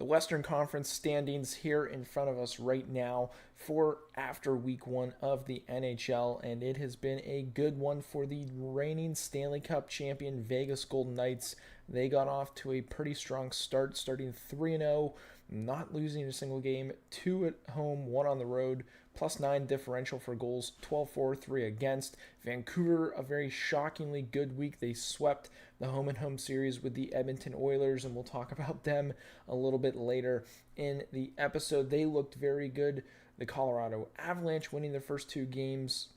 Western Conference standings here in front of us right now for after week 1 of the NHL, and it has been a good one for the reigning Stanley Cup champion Vegas Golden Knights. They got off to a pretty strong start, starting 3-0, not losing a single game, 2 at home, 1 on the road, +9 differential for goals, 12-4, 3 against. Vancouver, a very shockingly good week. They swept the home-and-home series with the Edmonton Oilers, and we'll talk about them a little bit later in the episode. They looked very good. The Colorado Avalanche, winning their first 2 games,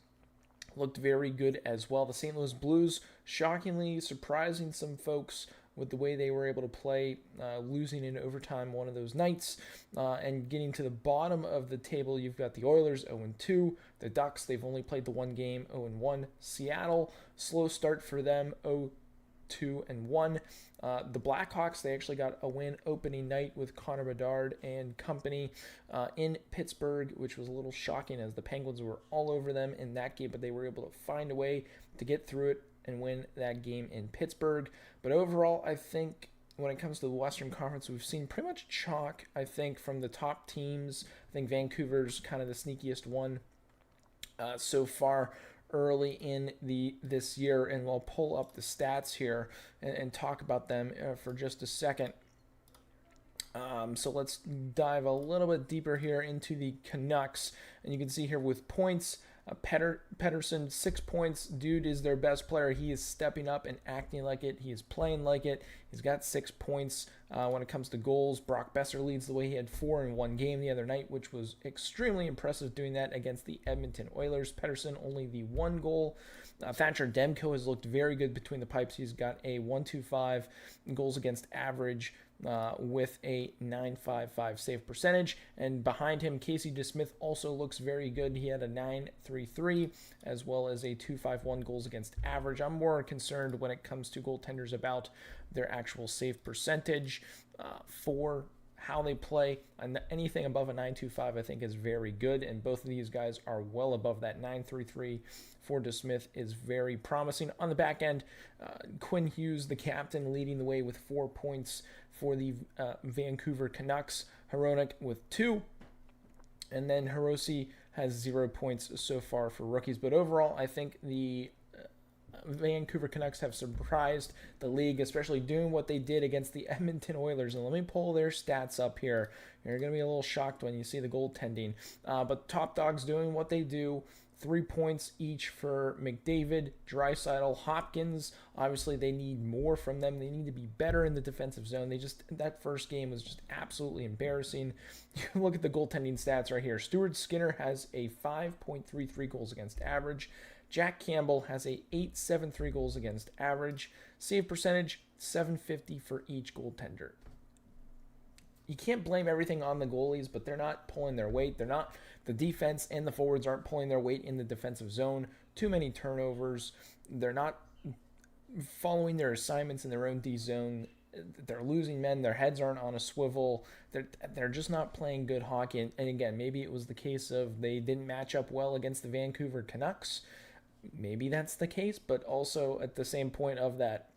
looked very good as well. The St. Louis Blues, shockingly surprising some folks with the way they were able to play, losing in overtime one of those nights, and getting to the bottom of the table. You've got the Oilers 0-2, the Ducks, they've only played the one game, 0-1. Seattle, slow start for them, 2-1. The Blackhawks, they actually got a win opening night with Connor Bedard and company in Pittsburgh, which was a little shocking as the Penguins were all over them in that game, but they were able to find a way to get through it and win that game in Pittsburgh. But overall, I think when it comes to the Western Conference, we've seen pretty much chalk, I think, from the top teams. I think Vancouver's kind of the sneakiest one so far early in this year, and we'll pull up the stats here and talk about them for just a second. So let's dive a little bit deeper here into the Canucks, and you can see here with points, Pettersson, 6 points. Dude is their best player. He is stepping up and acting like it. He is playing like it. He's got 6 points. When it comes to goals, Brock Besser leads the way. He had 4 in one game the other night, which was extremely impressive, doing that against the Edmonton Oilers. Pettersson only the 1 goal. Thatcher Demko has looked very good between the pipes. He's got a 1.25 goals against average, with a 9.55 save percentage. And behind him, Casey DeSmith also looks very good. He had a 9.33 as well as a 2.51 goals against average. I'm more concerned when it comes to goaltenders about their actual save percentage for how they play. And anything above a 9.25 I think is very good, and both of these guys are well above that. 9.33 for DeSmith is very promising. On the back end, Quinn Hughes, the captain, leading the way with 4 points for the Vancouver Canucks. Hronek with 2, and then Hirose has 0 points so far for rookies. But overall, I think the Vancouver Canucks have surprised the league, especially doing what they did against the Edmonton Oilers. And let me pull their stats up here. You're going to be a little shocked when you see the goaltending. But top dogs doing what they do. 3 points each for McDavid, Draisaitl, Hopkins. Obviously, they need more from them. They need to be better in the defensive zone. That first game was just absolutely embarrassing. You look at the goaltending stats right here. Stuart Skinner has a 5.33 goals against average. Jack Campbell has a 8.73 goals against average. Save percentage, 750 for each goaltender. You can't blame everything on the goalies, but they're not pulling their weight. The defense and the forwards aren't pulling their weight in the defensive zone. Too many turnovers. They're not following their assignments in their own D zone. They're losing men. Their heads aren't on a swivel. They're just not playing good hockey. And again, maybe it was the case of they didn't match up well against the Vancouver Canucks. Maybe that's the case, but also at the same point of that,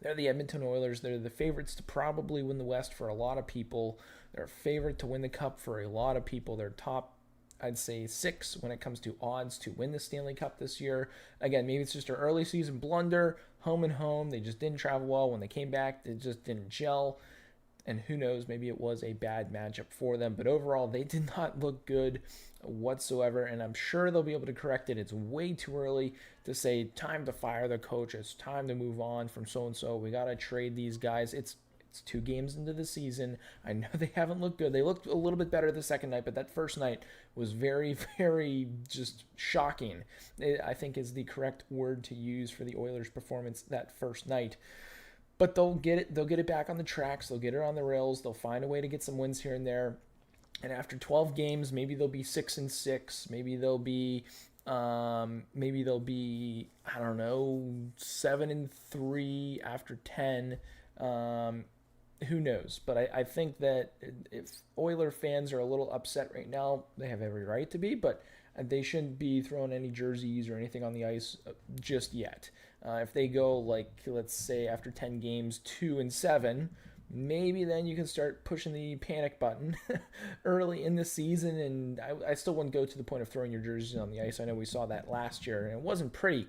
they're the Edmonton Oilers. They're the favorites to probably win the West for a lot of people. They're a favorite to win the Cup for a lot of people. They're top, I'd say, 6 when it comes to odds to win the Stanley Cup this year. Again, maybe it's just an early season blunder, home and home. They just didn't travel well. When they came back, they just didn't gel. And who knows, maybe it was a bad matchup for them. But overall, they did not look good whatsoever, and I'm sure they'll be able to correct it. It's way too early to say time to fire the coach. It's time to move on from so-and-so. We got to trade these guys. It's 2 games into the season. I know they haven't looked good. They looked a little bit better the second night, but that first night was very, very just shocking, I think is the correct word to use for the Oilers' performance that first night. But they'll get it back on the tracks. They'll get it on the rails. They'll find a way to get some wins here and there. And after 12 games, maybe they'll be 6-6. Maybe they'll be, I don't know, 7-3 after 10. Who knows? But I think that if Oiler fans are a little upset right now, they have every right to be. But they shouldn't be throwing any jerseys or anything on the ice just yet. If they go, like, let's say after 10 games, 2-7, maybe then you can start pushing the panic button early in the season. And I still wouldn't go to the point of throwing your jerseys on the ice. I know we saw that last year, and it wasn't pretty,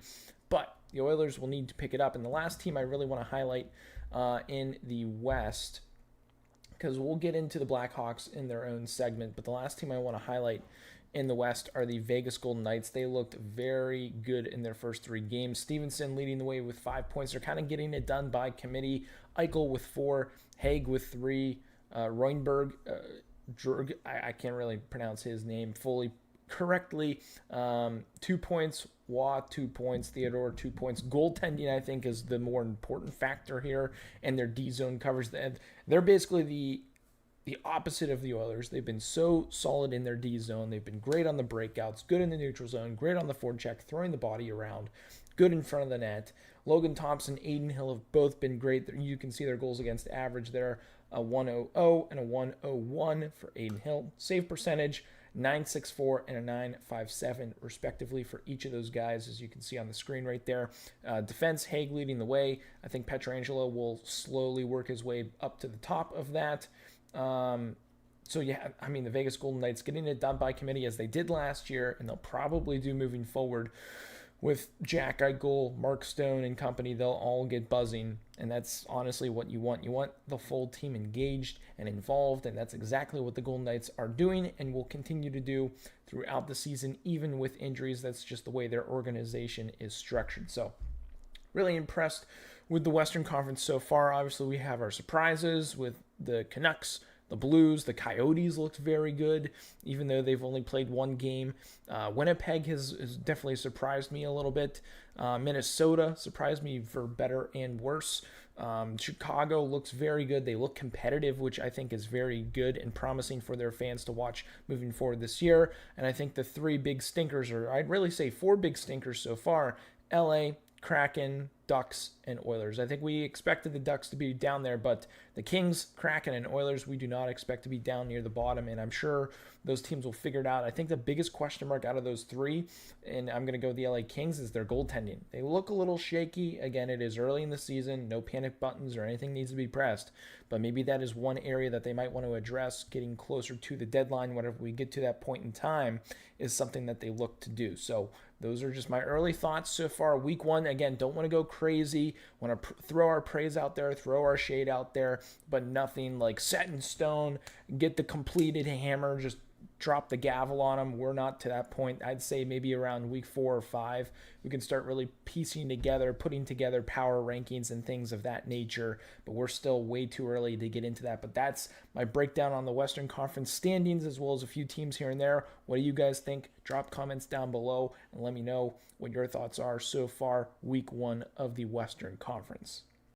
but the Oilers will need to pick it up. And the last team I really want to highlight in the West, because we'll get into the Blackhawks in their own segment, but the last team I want to highlight in the West are the Vegas Golden Knights. They looked very good in their first 3 games. Stevenson leading the way with 5 points. They're kind of getting it done by committee. Eichel with 4, Haig with 3, Roenberg, I can't really pronounce his name fully correctly. 2 points. Waugh, 2 points. Theodore, 2 points. Goaltending, I think, is the more important factor here, and their D-zone coverage. They're basically the opposite of the Oilers. They've been so solid in their D zone. They've been great on the breakouts, good in the neutral zone, great on the forecheck, throwing the body around, good in front of the net. Logan Thompson, Aiden Hill have both been great. You can see their goals against average there, a 1.00 and a 1.01 for Aiden Hill. Save percentage, 9.64 and a 9.57 respectively for each of those guys, as you can see on the screen right there. Defense, Haig leading the way. I think Pietrangelo will slowly work his way up to the top of that. So yeah, I mean, the Vegas Golden Knights getting it done by committee as they did last year, and they'll probably do moving forward with Jack Eichel, Mark Stone, and company. They'll all get buzzing, and that's honestly what you want. You want the full team engaged and involved, and that's exactly what the Golden Knights are doing and will continue to do throughout the season, even with injuries. That's just the way their organization is structured. So really impressed with the Western Conference so far. Obviously, we have our surprises with the Canucks, the Blues. The Coyotes looked very good, even though they've only played 1 game. Winnipeg has definitely surprised me a little bit. Minnesota surprised me for better and worse. Chicago looks very good. They look competitive, which I think is very good and promising for their fans to watch moving forward this year. And I think the 3 big stinkers, or I'd really say 4 big stinkers so far: LA, Kraken, Ducks, and Oilers. I think we expected the Ducks to be down there, but the Kings, Kraken, and Oilers, we do not expect to be down near the bottom, and I'm sure those teams will figure it out. I think the biggest question mark out of those 3, and I'm going to go with the LA Kings, is their goaltending. They look a little shaky. Again, it is early in the season. No panic buttons or anything needs to be pressed, but maybe that is one area that they might want to address getting closer to the deadline. Whenever we get to that point in time, is something that they look to do. So those are just my early thoughts so far. Week 1, again, don't want to go crazy. Want to throw our praise out there, throw our shade out there, but nothing like set in stone. Get the completed hammer, just drop the gavel on them. We're not to that point. I'd say maybe around week 4 or 5, we can start really piecing together, putting together power rankings and things of that nature, but we're still way too early to get into that. But that's my breakdown on the Western Conference standings, as well as a few teams here and there. What do you guys think? Drop comments down below and let me know what your thoughts are so far week 1 of the Western Conference.